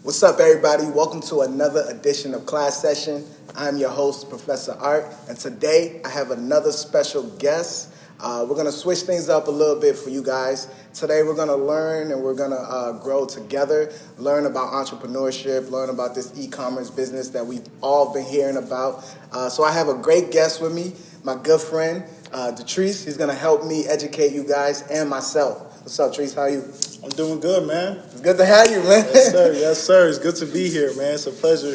What's up, everybody? Welcome to another edition of Class Session. I'm your host, Professor Art, and today I have another special guest. We're going to switch things up a little bit for you guys. Today we're going to learn and we're going to grow together, learn about entrepreneurship, learn about this e-commerce business that we've all been hearing about. So I have a great guest with me, my good friend, Datrice. He's going to help me educate you guys and myself. What's up, Treese? How are you? I'm doing good, man. It's good to have you, man. Yes, sir. Yes, sir. It's good to be here, man. It's a pleasure.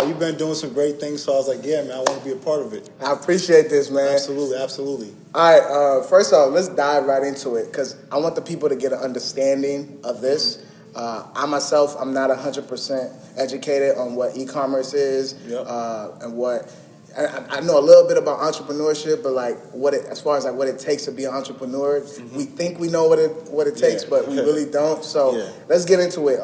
You've been doing some great things, so I was like, yeah, man, I want to be a part of it. I appreciate this, man. Absolutely, absolutely. All right, first off, let's dive right into it because I want the people to get an understanding of this. I myself, I'm not 100% educated on what e-commerce is and what... I know a little bit about entrepreneurship, but like as far as like what it takes to be an entrepreneur, we think we know what it takes, but we really don't. So let's get into it.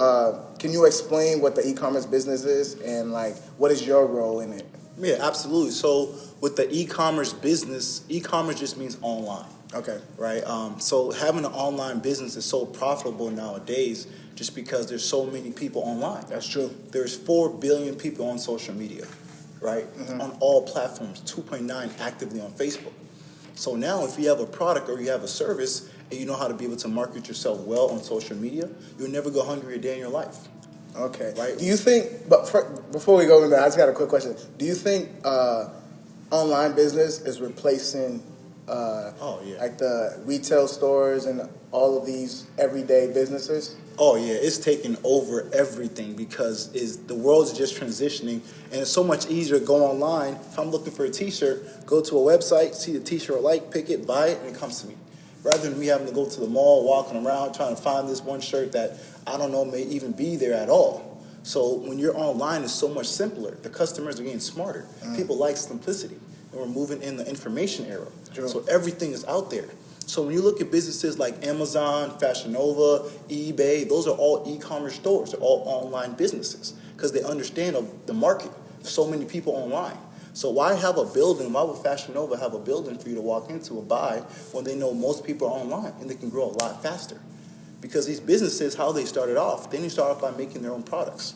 Can you explain what the e-commerce business is and like what is your role in it? Yeah, absolutely. So with the e-commerce business, e-commerce just means online. Okay. Right. So having an online business is so profitable nowadays just because there's so many people online. That's true. There's 4 billion people on social media. Right? On all platforms, 2.9 actively on Facebook. So now if you have a product or you have a service and you know how to be able to market yourself well on social media, you'll never go hungry a day in your life. Okay. Right? Do you think, before we go into that, I just got a quick question. Do you think online business is replacing like the retail stores and all of these everyday businesses? Oh yeah, it's taking over everything because the world is just transitioning, and it's so much easier to go online. If I'm looking for a T-shirt, go to a website, see the T-shirt I like, pick it, buy it, and it comes to me. Rather than me having to go to the mall, walking around, trying to find this one shirt that I don't know may even be there at all. So when you're online, it's so much simpler. The customers are getting smarter. People like simplicity, and we're moving in the information era. True. So everything is out there. So when you look at businesses like Amazon, Fashion Nova, eBay, those are all e-commerce stores. They're all online businesses because they understand the market. So many people online. So why have a building? Why would Fashion Nova have a building for you to walk into or buy when they know most people are online and they can grow a lot faster? Because these businesses, how they started off, they didn't start off by making their own products.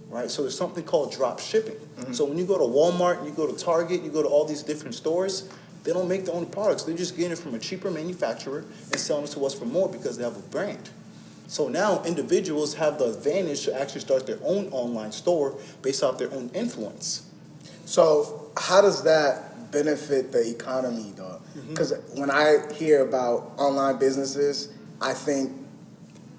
Right? So there's something called drop shipping. So when you go to Walmart, you go to Target, you go to all these different stores, they don't make their own products. They're just getting it from a cheaper manufacturer and selling it to us for more because they have a brand. So now individuals have the advantage to actually start their own online store based off their own influence. So how does that benefit the economy, though? Because when I hear about online businesses, I think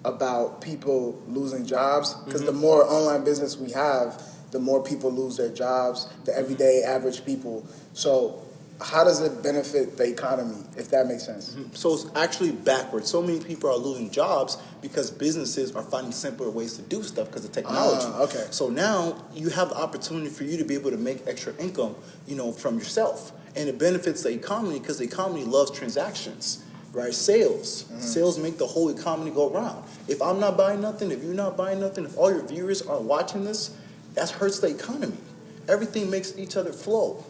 about people losing jobs. Because the more online business we have, the more people lose their jobs, the everyday average people. So how does it benefit the economy, if that makes sense? So it's actually backwards. So many people are losing jobs because businesses are finding simpler ways to do stuff because of technology. Okay. So now you have the opportunity for you to be able to make extra income, from yourself. And it benefits the economy because the economy loves transactions, right? Sales. Sales make the whole economy go around. If I'm not buying nothing, if you're not buying nothing, if all your viewers aren't watching this, that hurts the economy. Everything makes each other flow.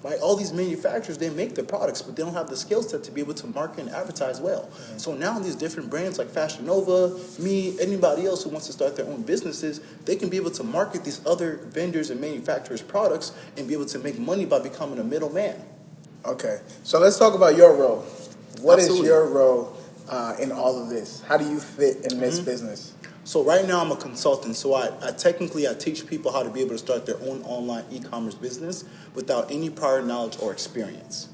Right? All these manufacturers, they make their products, but they don't have the skill set to be able to market and advertise well. So now these different brands like Fashion Nova, me, anybody else who wants to start their own businesses, they can be able to market these other vendors and manufacturers' products and be able to make money by becoming a middleman. Okay. So let's talk about your role. What Absolutely. is your role in all of this? How do you fit in this business? So right now I'm a consultant, so I teach people how to be able to start their own online e-commerce business without any prior knowledge or experience.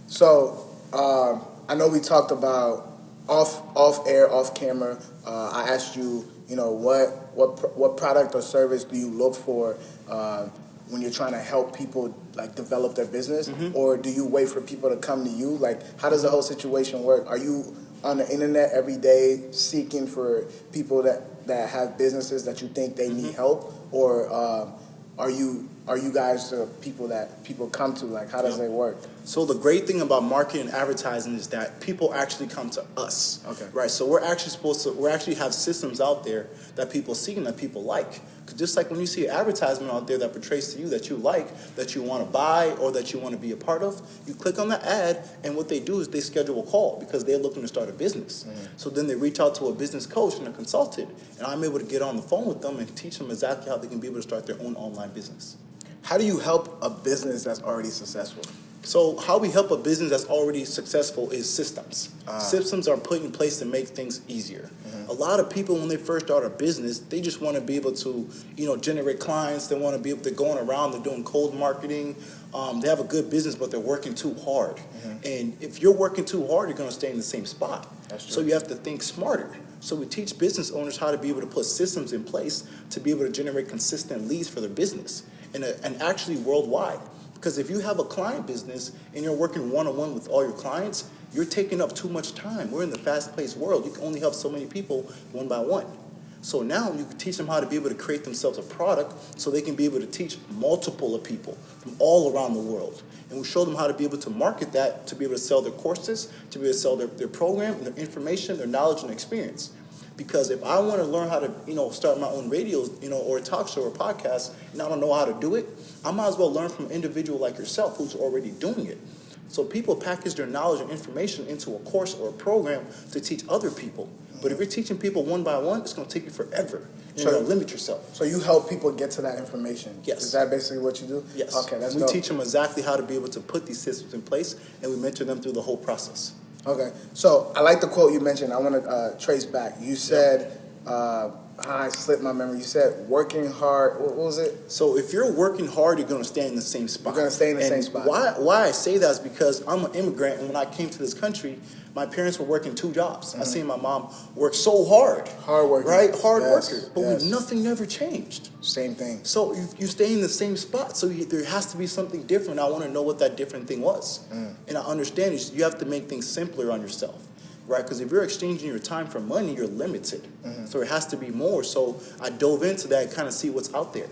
So I know we talked about off air, off camera. I asked you, what product or service do you look for when you're trying to help people like develop their business, or do you wait for people to come to you? Like, how does the whole situation work? Are you on the internet every day seeking for people that have businesses that you think they need help, or are you are you guys the people that people come to? Like, how does it work? So the great thing about marketing and advertising is that people actually come to us. Okay. Right. So we're actually have systems out there that people see and that people like. 'Cause just like when you see an advertisement out there that portrays to you that you like, that you want to buy, or that you want to be a part of, you click on the ad, and what they do is they schedule a call because they're looking to start a business. So then they reach out to a business coach and a consultant, and I'm able to get on the phone with them and teach them exactly how they can be able to start their own online business. How do you help a business that's already successful? So how we help a business that's already successful is systems. Systems are put in place to make things easier. A lot of people, when they first start a business, they just want to be able to, generate clients. They want to be able to going around. They're doing cold marketing. They have a good business, but they're working too hard. And if you're working too hard, you're going to stay in the same spot. That's true. So you have to think smarter. So we teach business owners how to be able to put systems in place to be able to generate consistent leads for their business, and actually worldwide. Because if you have a client business and you're working one-on-one with all your clients, you're taking up too much time. We're in the fast-paced world. You can only help so many people one by one. So now you can teach them how to be able to create themselves a product so they can be able to teach multiple of people from all around the world. And we show them how to be able to market that, to be able to sell their courses, to be able to sell their program, their information, their knowledge, and experience. Because if I want to learn how to, start my own radio, or a talk show or podcast, and I don't know how to do it, I might as well learn from an individual like yourself who's already doing it. So people package their knowledge and information into a course or a program to teach other people. But if you're teaching people one by one, it's going to take you forever. You're going to limit yourself. So you help people get to that information? Yes. Is that basically what you do? Yes. Okay, that's We dope. teach them exactly how to be able to put these systems in place, and we mentor them through the whole process. Okay, so I like the quote you mentioned. I want to trace back. You said, I slipped my memory. You said working hard. What was it? So if you're working hard, you're going to stay in the same spot. You're going to stay in the same spot. Why I say that is because I'm an immigrant, and when I came to this country, my parents were working 2 jobs. I seen my mom work so hard. Hard worker. Right? Hard Yes, worker. But yes. nothing never changed. Same thing. So you stay in the same spot. So there has to be something different. I want to know what that different thing was. And I understand you have to make things simpler on yourself. Right, because if you're exchanging your time for money, you're limited. So it has to be more. So I dove into that and kind of see what's out there.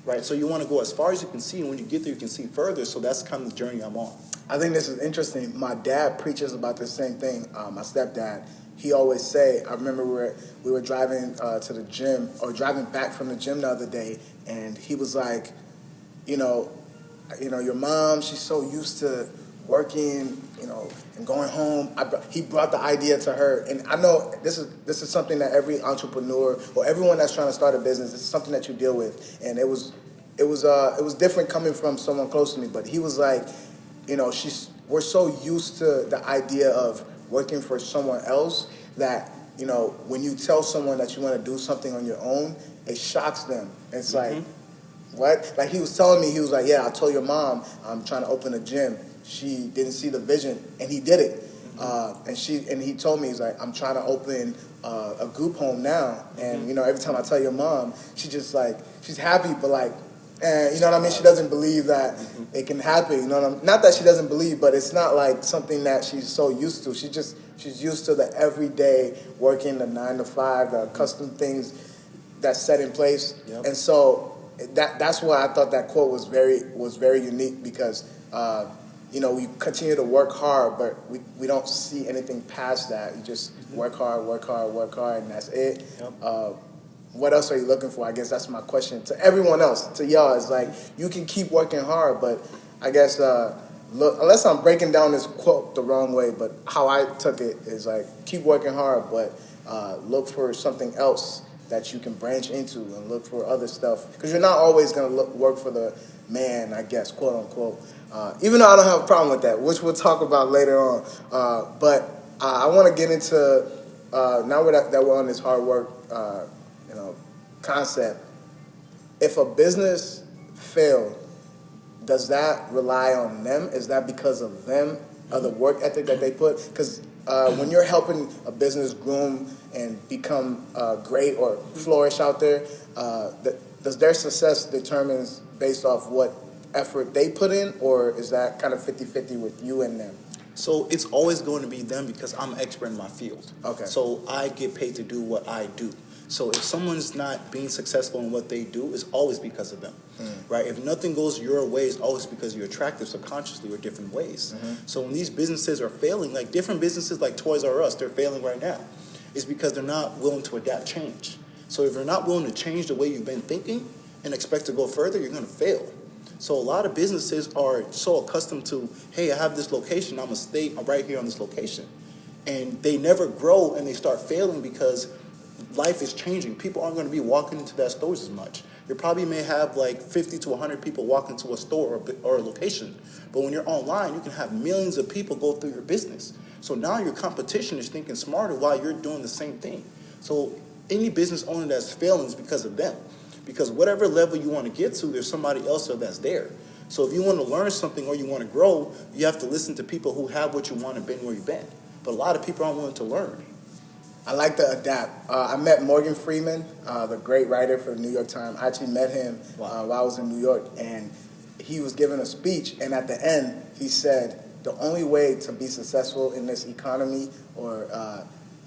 Right, so you want to go as far as you can see, and when you get there, you can see further. So that's kind of the journey I'm on. I think this is interesting. My dad preaches about the same thing. My stepdad, he always say, I remember we were driving to the gym, or driving back from the gym the other day, and he was like, your mom, she's so used to working, and going home. He brought the idea to her, and I know this is something that every entrepreneur or everyone that's trying to start a business, this is something that you deal with. And it was different coming from someone close to me, but he was like, we're so used to the idea of working for someone else that when you tell someone that you want to do something on your own, it shocks them. It's like, what? Like he was telling me, he was like, yeah, I told your mom I'm trying to open a gym. She didn't see the vision, and he did it. And he told me, he's like, I'm trying to open a group home now, and every time I tell your mom, she's happy, but like, you know what I mean? She doesn't believe that it can happen. You know what I mean? Not that she doesn't believe, but it's not like something that she's so used to. She's used to the everyday working, the 9 to 5, the custom things that's set in place, and so that's why I thought that quote was very unique because. We continue to work hard, but we don't see anything past that. You just work hard, and that's it. What else are you looking for? I guess that's my question to everyone else, to y'all. It's like, you can keep working hard, but I guess, look, unless I'm breaking down this quote the wrong way, but how I took it is like, keep working hard, but look for something else that you can branch into and look for other stuff. Because you're not always going to work for the man, I guess, quote unquote. Even though I don't have a problem with that, which we'll talk about later on. But I want to get into, now that we're on this hard work, concept. If a business failed, does that rely on them? Is that because of them, of the work ethic that they put? Because when you're helping a business groom and become great or flourish out there, does their success determines based off what effort they put in, or is that kind of 50-50 with you and them? So it's always going to be them because I'm an expert in my field. Okay. So I get paid to do what I do. So if someone's not being successful in what they do, it's always because of them, right? If nothing goes your way, it's always because you're attractive subconsciously or different ways. So when these businesses are failing, like different businesses like Toys R Us, they're failing right now. It's because they're not willing to adapt change. So if you're not willing to change the way you've been thinking and expect to go further, you're going to fail. So a lot of businesses are so accustomed to, hey, I have this location, I'm going to stay right here on this location. And they never grow and they start failing because life is changing. People aren't going to be walking into that stores as much. You probably may have like 50 to 100 people walk into a store or a location. But when you're online, you can have millions of people go through your business. So now your competition is thinking smarter while you're doing the same thing. So any business owner that's failing is because of them. Because whatever level you want to get to, there's somebody else that's there. So if you want to learn something or you want to grow, you have to listen to people who have what you want and been where you've been. But a lot of people aren't willing to learn. I like to adapt. I met Morgan Freeman, the great writer for the New York Times. I actually met him while I was in New York, and he was giving a speech, and at the end, he said, the only way to be successful in this economy or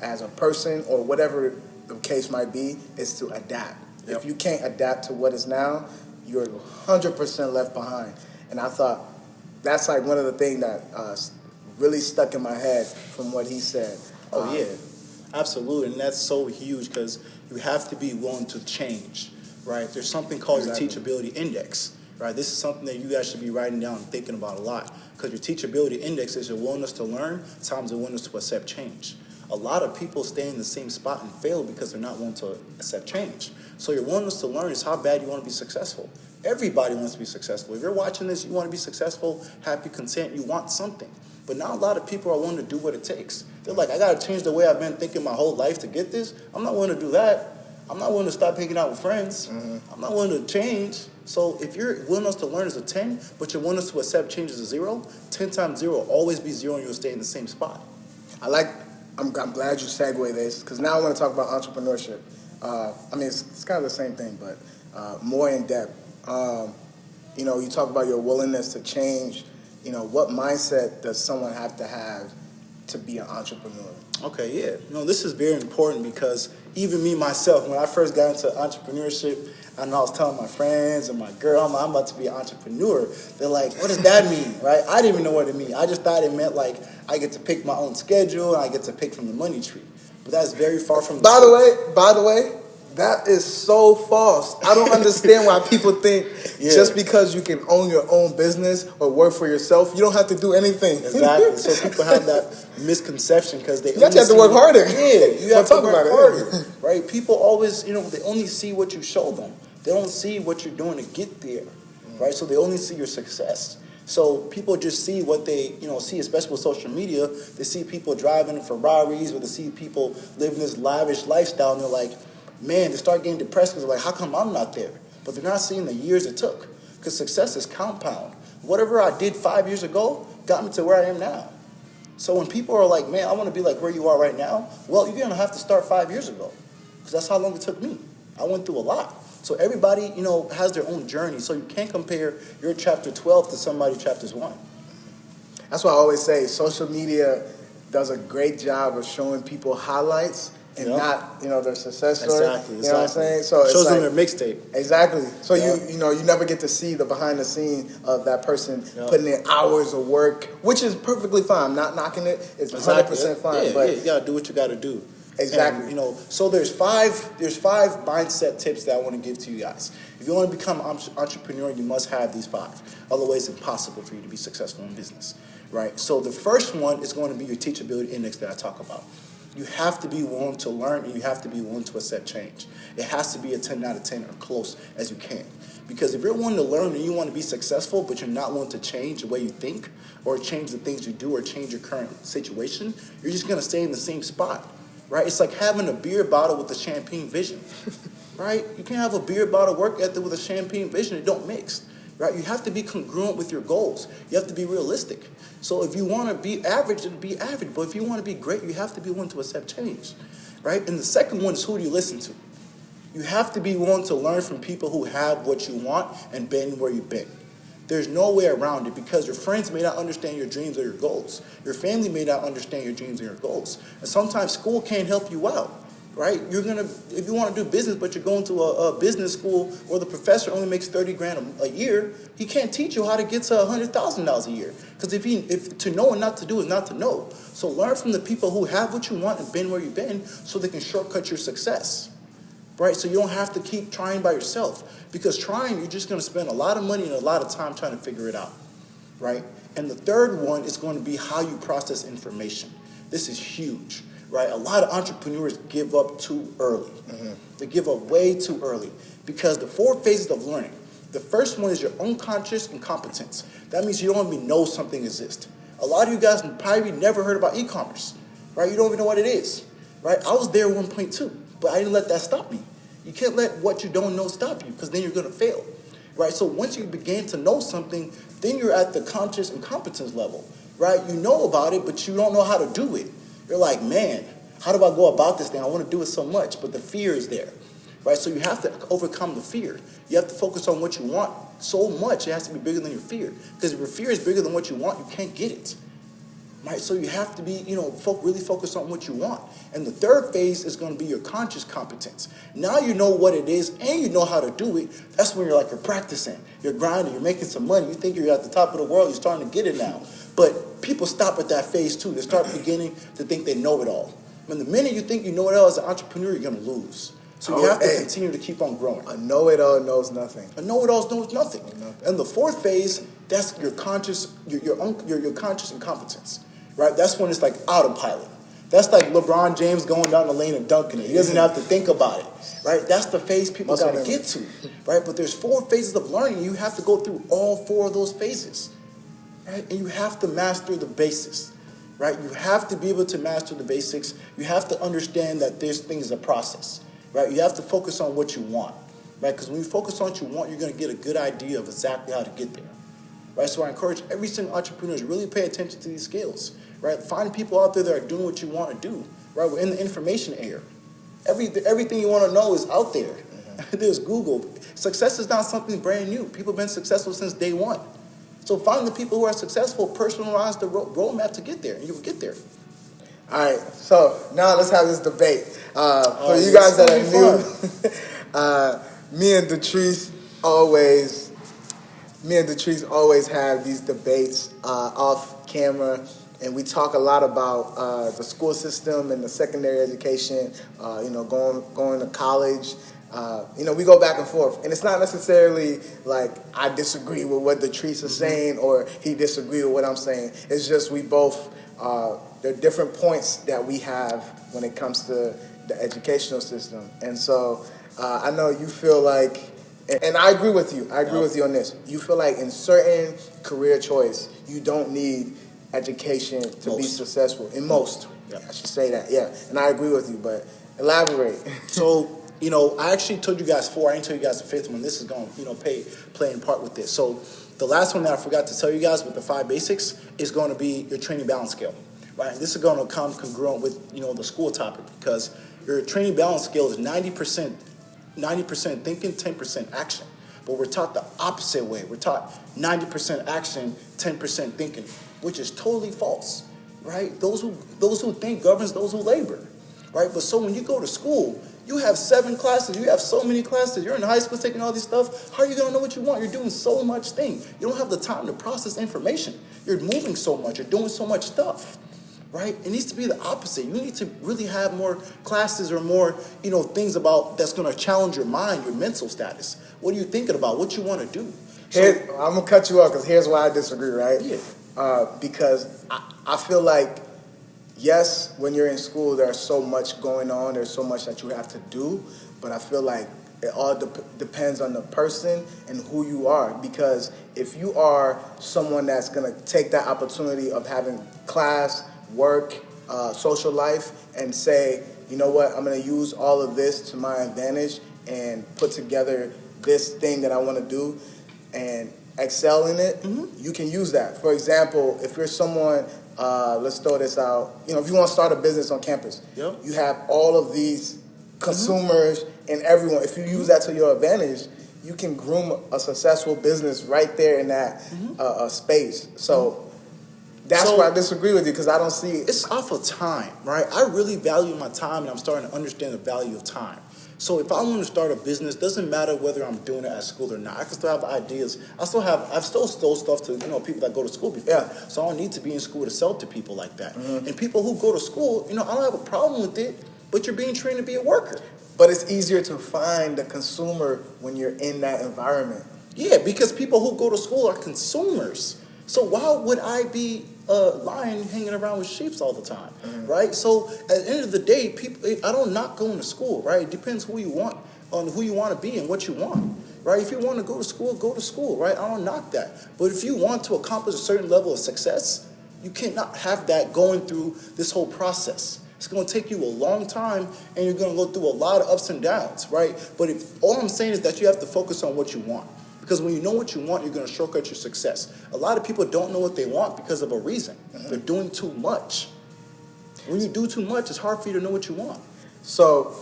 as a person or whatever the case might be is to adapt. Yep. If you can't adapt to what is now, you're 100% left behind. And I thought that's like one of the things that really stuck in my head from what he said. Oh, yeah. Absolutely, and that's so huge because you have to be willing to change, right? There's something called your teachability index, right? This is something that you guys should be writing down and thinking about a lot because your teachability index is your willingness to learn times your willingness to accept change. A lot of people stay in the same spot and fail because they're not willing to accept change. So your willingness to learn is how bad you want to be successful. Everybody wants to be successful. If you're watching this, you want to be successful, happy, content, you want something. But not a lot of people are willing to do what it takes. They're like, I got to change the way I've been thinking my whole life to get this. I'm not willing to do that. I'm not willing to stop hanging out with friends. I'm not willing to change. So if your willingness to learn is a 10, but your willingness to accept change is a 0, 10 times 0 will always be 0 and you'll stay in the same spot. I'm glad you segue this because now I want to talk about entrepreneurship. I mean, it's kind of the same thing, but more in depth. You talk about your willingness to change. What mindset does someone have to be an entrepreneur? Okay, yeah. This is very important because even me, myself, when I first got into entrepreneurship, I know I was telling my friends and my girl, I'm about to be an entrepreneur. They're like, what does that mean, right? I didn't even know what it meant. I just thought it meant like I get to pick my own schedule and I get to pick from the money tree. But that's very far from By the way, that is so false. I don't understand why people think just because you can own your own business or work for yourself, you don't have to do anything. Exactly. So people have that misconception because they you have to work harder. Yeah, you have to work harder. It. Right? People always, they only see what you show them. They don't see what you're doing to get there. Right? So they only see your success. So people just see what they, see, especially with social media. They see people driving Ferraris or they see people living this lavish lifestyle and they're like, man, they start getting depressed because they're like, how come I'm not there? But they're not seeing the years it took because success is compound. Whatever I did 5 years ago got me to where I am now. So when people are like, man, I want to be like where you are right now, well, you're going to have to start 5 years ago because that's how long it took me. I went through a lot. So everybody, has their own journey. So you can't compare your chapter 12 to somebody chapters 1. That's why I always say social media does a great job of showing people highlights and not, their success story. Exactly. You know what I'm saying? So it shows them their mixtape. Exactly. So you never get to see the behind the scene of that person putting in hours of work, which is perfectly fine. I'm not knocking it. It's 100% fine. But you gotta do what you gotta do. Exactly. And, so there's five mindset tips that I want to give to you guys. If you want to become an entrepreneur, you must have these 5. Otherwise, it's impossible for you to be successful in business, right? So the first one is going to be your teachability index that I talk about. You have to be willing to learn and you have to be willing to accept change. It has to be a 10 out of 10 or close as you can. Because if you're willing to learn and you want to be successful, but you're not willing to change the way you think or change the things you do or change your current situation, you're just going to stay in the same spot, right? It's like having a beer bottle with a champagne vision, right? You can't have a beer bottle work ethic with a champagne vision. It don't mix, right? You have to be congruent with your goals. You have to be realistic. So if you want to be average, then be average. But if you want to be great, you have to be willing to accept change, right? And the second one is who do you listen to? You have to be willing to learn from people who have what you want and been where you've been. There's no way around it because your friends may not understand your dreams or your goals. Your family may not understand your dreams and your goals. And sometimes school can't help you out, right? If you want to do business, but you're going to a business school where the professor only makes 30 grand a year, he can't teach you how to get to $100,000 a year. Because if to know and not to do is not to know. So learn from the people who have what you want and been where you've been, so they can shortcut your success, right? So you don't have to keep trying by yourself, because trying, you're just going to spend a lot of money and a lot of time trying to figure it out, right? And the third one is going to be how you process information. This is huge. Right, a lot of entrepreneurs give up too early. They give up way too early, because the 4 phases of learning. The first one is your unconscious incompetence. That means you don't even know something exists. A lot of you guys probably never heard about e-commerce, right? You don't even know what it is, right? I was there at one point too, but I didn't let that stop me. You can't let what you don't know stop you, because then you're going to fail, right? So once you begin to know something, then you're at the conscious incompetence level, right? You know about it, but you don't know how to do it. You're like, man, how do I go about this thing? I want to do it so much, but the fear is there, right? So you have to overcome the fear. You have to focus on what you want so much, it has to be bigger than your fear. Because if your fear is bigger than what you want, you can't get it, right? So you have to be, really focus on what you want. And the third phase is going to be your conscious competence. Now you know what it is and you know how to do it. That's when you're practicing, you're grinding, you're making some money. You think you're at the top of the world, you're starting to get it now. But people stop at that phase too. They start beginning to think they know it all. When the minute you think you know it all as an entrepreneur, you're going to lose. So you have to continue to keep on growing. A know-it-all knows nothing. A know-it-all knows nothing. And the fourth phase, that's your conscious, your conscious incompetence, right? That's when it's like autopilot. That's like LeBron James going down the lane and dunking it. He doesn't have to think about it, right? That's the phase people got to get to, right? But there's 4 phases of learning. You have to go through all 4 of those phases. Right? And you have to master the basics, right? You have to be able to master the basics. You have to understand that this thing is a process, right? You have to focus on what you want, right? Because when you focus on what you want, you're going to get a good idea of exactly how to get there, right? So I encourage every single entrepreneur to really pay attention to these skills, right? Find people out there that are doing what you want to do, right? We're in the information era. Everything you want to know is out there. There's Google. Success is not something brand new. People have been successful since day one. So find the people who are successful, personalize the roadmap to get there, and you will get there. All right, so now let's have this debate. For you guys that are new, me and Datrice always have these debates off camera, and we talk a lot about the school system and the secondary education, going to college. We go back and forth, and it's not necessarily like I disagree with what Datrice is saying or he disagree with what I'm saying. It's just we both, there are different points that we have when it comes to the educational system. And so I know you feel like, and I agree with you. I agree with you on this. You feel like in certain career choice, you don't need education to be successful. In most, I should say that, yeah. And I agree with you, but elaborate. So, I actually told you guys 4. I didn't tell you guys the 5th one. This is going to, play in part with this. So the last one that I forgot to tell you guys with the 5 basics is going to be your training balance scale, right? And this is going to come congruent with, the school topic, because your training balance scale is 90% thinking, 10% action. But we're taught the opposite way. We're taught 90% action, 10% thinking, which is totally false, right? Those who think governs those who labor, right? But so when you go to school, you have 7 classes. You have so many classes. You're in high school taking all these stuff. How are you going to know what you want? You're doing so much thing. You don't have the time to process information. You're moving so much. You're doing so much stuff, right? It needs to be the opposite. You need to really have more classes or more, things about that's going to challenge your mind, your mental status. What are you thinking about? What you want to do? I'm going to cut you off because here's why I disagree, right? Yeah. Because I feel like, yes, when you're in school, there's so much going on. There's so much that you have to do. But I feel like it all depends on the person and who you are. Because if you are someone that's going to take that opportunity of having class, work, social life, and say, you know what, I'm going to use all of this to my advantage and put together this thing that I want to do and excel in it, you can use that. For example, if you're someone... let's throw this out. If you want to start a business on campus, you have all of these consumers and everyone. If you use that to your advantage, you can groom a successful business right there in that space. So That's where I disagree with you, because I don't see it. It's off of time, right? I really value my time, and I'm starting to understand the value of time. So if I want to start a business, doesn't matter whether I'm doing it at school or not. I can still have ideas. I've still stole stuff to people that go to school before. Yeah. So I don't need to be in school to sell to people like that. And people who go to school, I don't have a problem with it, but you're being trained to be a worker. But it's easier to find the consumer when you're in that environment. Yeah, because people who go to school are consumers. So why would I be a lion hanging around with sheep all the time, right? So at the end of the day, I don't knock going to school, right? It depends who you want to be and what you want, right? If you want to go to school, right? I don't knock that. But if you want to accomplish a certain level of success, you cannot have that going through this whole process. It's going to take you a long time, and you're going to go through a lot of ups and downs, right? But all I'm saying is that you have to focus on what you want. Because when you know what you want, you're going to shortcut your success. A lot of people don't know what they want because of a reason. They're doing too much. When you do too much, it's hard for you to know what you want. So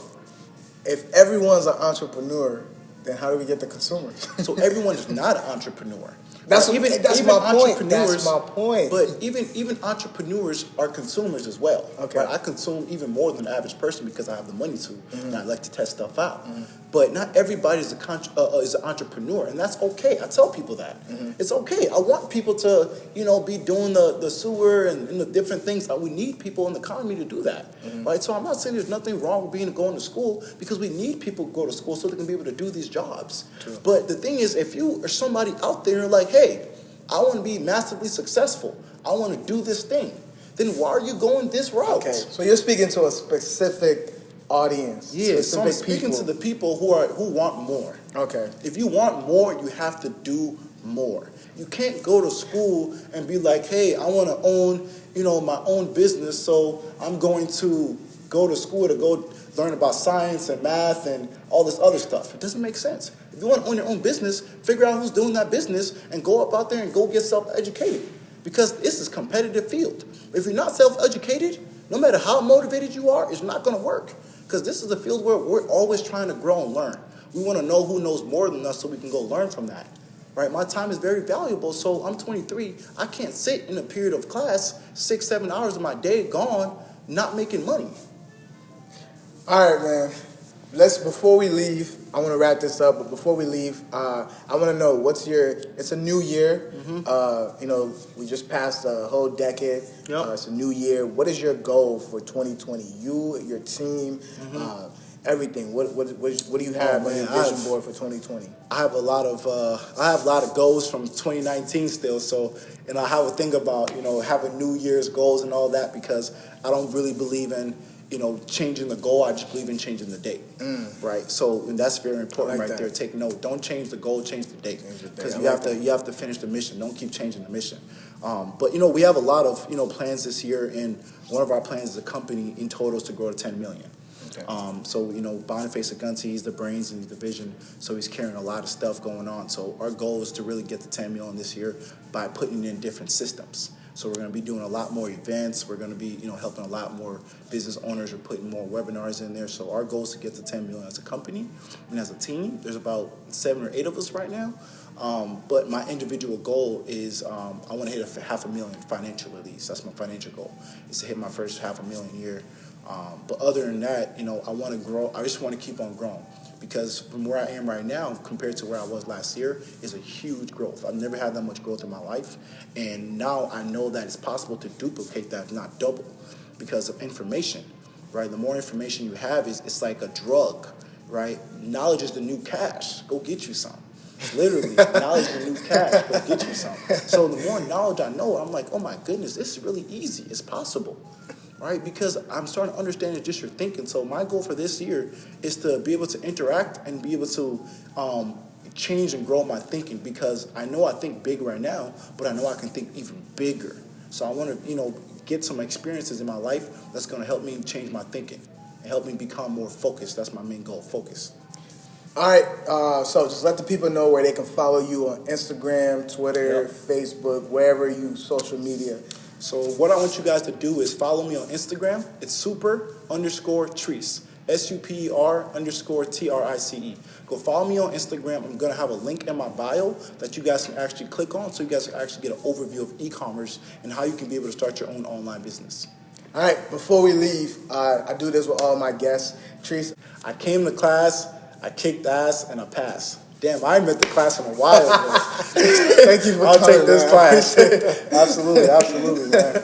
if everyone's an entrepreneur, then how do we get the consumers? So everyone is not an entrepreneur. That's Even my point. That's entrepreneurs- my point. But even entrepreneurs are consumers as well. Okay. Right? I consume even more than the average person because I have the money to, and I like to test stuff out. But not everybody is an entrepreneur, and that's okay. I tell people that. It's okay. I want people to, be doing the sewer and the different things that we need people in the economy to do that. Right? So I'm not saying there's nothing wrong with going to school, because we need people to go to school so they can be able to do these jobs. True. But the thing is, if you are somebody out there like, hey, I want to be massively successful, I want to do this thing, then why are you going this route? Okay, so you're speaking to a specific audience. Yeah, so I'm specific speaking to the people who want more. Okay. If you want more, you have to do more. You can't go to school and be like, hey, I want to own, my own business, so I'm going to go to school to go learn about science and math and all this other stuff. It doesn't make sense. If you want to own your own business, figure out who's doing that business and go up out there and go get self-educated. Because this is a competitive field. If you're not self-educated, no matter how motivated you are, it's not going to work. Because this is a field where we're always trying to grow and learn. We want to know who knows more than us so we can go learn from that. Right? My time is very valuable, so I'm 23. I can't sit in a period of class 6-7 hours of my day gone, not making money. All right, man. Before we leave, I want to wrap this up, but before we leave, I want to know it's a new year. We just passed a whole decade. Yep. It's a new year. What is your goal for 2020? You, your team, everything. What do you have on your vision board for 2020? I have a lot of goals from 2019 still. So, and I have a thing about, having New Year's goals and all that, because I don't really believe in, changing the goal. I just believe in changing the date, right? So, and that's very important right there. Take note. Don't change the goal, change the date, because you have to finish the mission. Don't keep changing the mission. But we have a lot of plans this year, and one of our plans as a company in total is to grow to 10 million. Okay. So Boniface Agunti, he's the brains and the vision, so he's carrying a lot of stuff going on. So our goal is to really get to 10 million this year by putting in different systems. So we're going to be doing a lot more events. We're going to be, helping a lot more business owners. We're putting more webinars in there. So our goal is to get to 10 million as a company and as a team. There's about 7 or 8 of us right now. But my individual goal is I want to hit $500,000 financially at least. That's my financial goal, is to hit my first $500,000 a year. But other than that, I want to grow. I just want to keep on growing. Because from where I am right now compared to where I was last year is a huge growth. I've never had that much growth in my life. And now I know that it's possible to duplicate that, if not double, because of information, right? The more information you have, it's like a drug, right? Knowledge is the new cash. Go get you some. Literally, knowledge is the new cash. Go get you some. So the more knowledge I know, I'm like, oh my goodness, this is really easy. It's possible. Right? Because I'm starting to understand it's just your thinking. So my goal for this year is to be able to interact and be able to change and grow my thinking, because I know I think big right now, but I know I can think even bigger. So I want to, get some experiences in my life that's going to help me change my thinking and help me become more focused. That's my main goal, focus. All right, so just let the people know where they can follow you on Instagram, Twitter, Facebook, wherever you social media. So what I want you guys to do is follow me on Instagram. It's super_Treese. super_TRICE. Go follow me on Instagram. I'm going to have a link in my bio that you guys can actually click on so you guys can actually get an overview of e-commerce and how you can be able to start your own online business. All right, before we leave, I do this with all my guests. Treese, I came to class, I kicked ass, and I passed. Damn, I ain't been to class in a while, bro. thank you for I'll coming, take this man. class. Absolutely, man.